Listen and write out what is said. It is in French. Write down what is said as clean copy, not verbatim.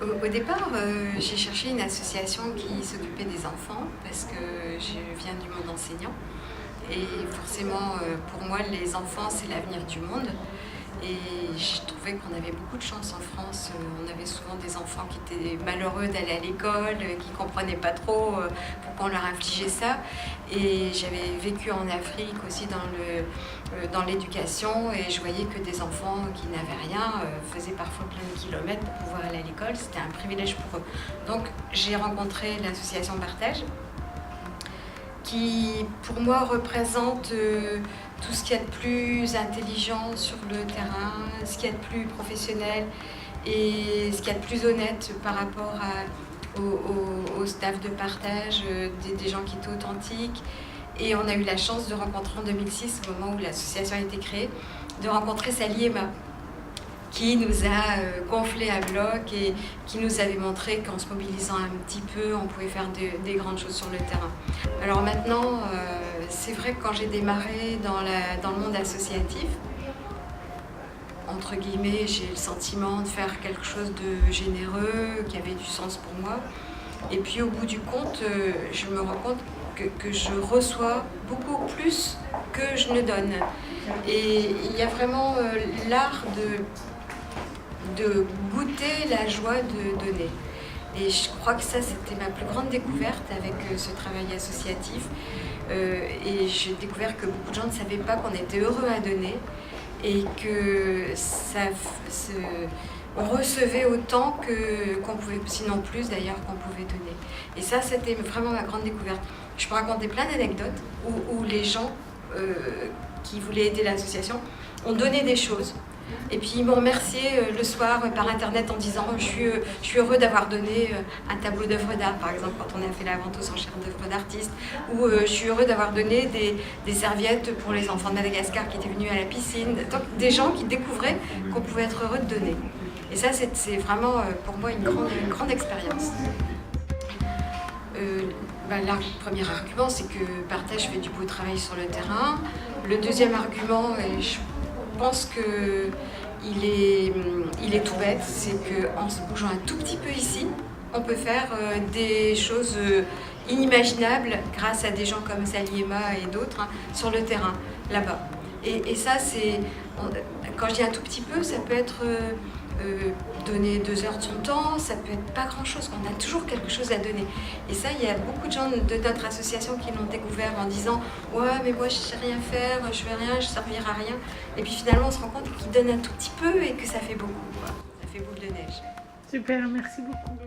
Au départ, j'ai cherché une association qui s'occupait des enfants parce que je viens du monde enseignant. Et forcément, pour moi, les enfants, c'est l'avenir du monde. Et je trouvais qu'on avait beaucoup de chance en France. On avait souvent des enfants qui étaient malheureux d'aller à l'école, qui ne comprenaient pas trop pourquoi on leur infligeait ça. Et j'avais vécu en Afrique aussi dans l'éducation et je voyais que des enfants qui n'avaient rien faisaient parfois plein de kilomètres pour pouvoir aller à l'école. C'était un privilège pour eux. Donc j'ai rencontré l'association Partage qui, pour moi, représente tout ce qu'il y a de plus intelligent sur le terrain, ce qu'il y a de plus professionnel et ce qu'il y a de plus honnête par rapport au staff de Partage, des gens qui étaient authentiques. Et on a eu la chance de rencontrer en 2006, au moment où l'association a été créée, de rencontrer Sally Emma, qui nous a gonflé à bloc et qui nous avait montré qu'en se mobilisant un petit peu, on pouvait faire des grandes choses sur le terrain. Alors maintenant, c'est vrai que quand j'ai démarré dans le monde associatif, entre guillemets, j'ai le sentiment de faire quelque chose de généreux, qui avait du sens pour moi. Et puis au bout du compte, je me rends compte que je reçois beaucoup plus que je ne donne. Et il y a vraiment l'art de goûter la joie de donner. Et je crois que ça, c'était ma plus grande découverte avec ce travail associatif. Et j'ai découvert que beaucoup de gens ne savaient pas qu'on était heureux à donner et que on recevait autant qu'on pouvait, sinon plus d'ailleurs, qu'on pouvait donner. Et ça, c'était vraiment ma grande découverte. Je peux raconter plein d'anecdotes où les gens qui voulaient aider l'association ont donné des choses. Et puis ils m'ont remercié le soir par internet en disant je suis heureux d'avoir donné un tableau d'œuvres d'art, par exemple quand on a fait la vente aux enchères d'œuvres d'artistes, ou je suis heureux d'avoir donné des serviettes pour les enfants de Madagascar qui étaient venus à la piscine. Donc des gens qui découvraient qu'on pouvait être heureux de donner. Et ça, c'est vraiment pour moi une grande expérience. Le premier argument, c'est que Partage fait du beau travail sur le terrain. Le deuxième argument, et je pense qu'il est tout bête, c'est qu'en se bougeant un tout petit peu ici, on peut faire des choses inimaginables grâce à des gens comme Sally Emma et d'autres sur le terrain, là-bas. Et ça, quand je dis un tout petit peu, ça peut être donner 2 heures de son temps, ça peut être pas grand-chose, on a toujours quelque chose à donner. Et ça, il y a beaucoup de gens de notre association qui l'ont découvert en disant « Ouais, mais moi je sais rien faire, je fais rien, je servirai à rien ». Et puis finalement, on se rend compte qu'ils donnent un tout petit peu et que ça fait beaucoup, quoi. Ça fait boule de neige. Super, merci beaucoup.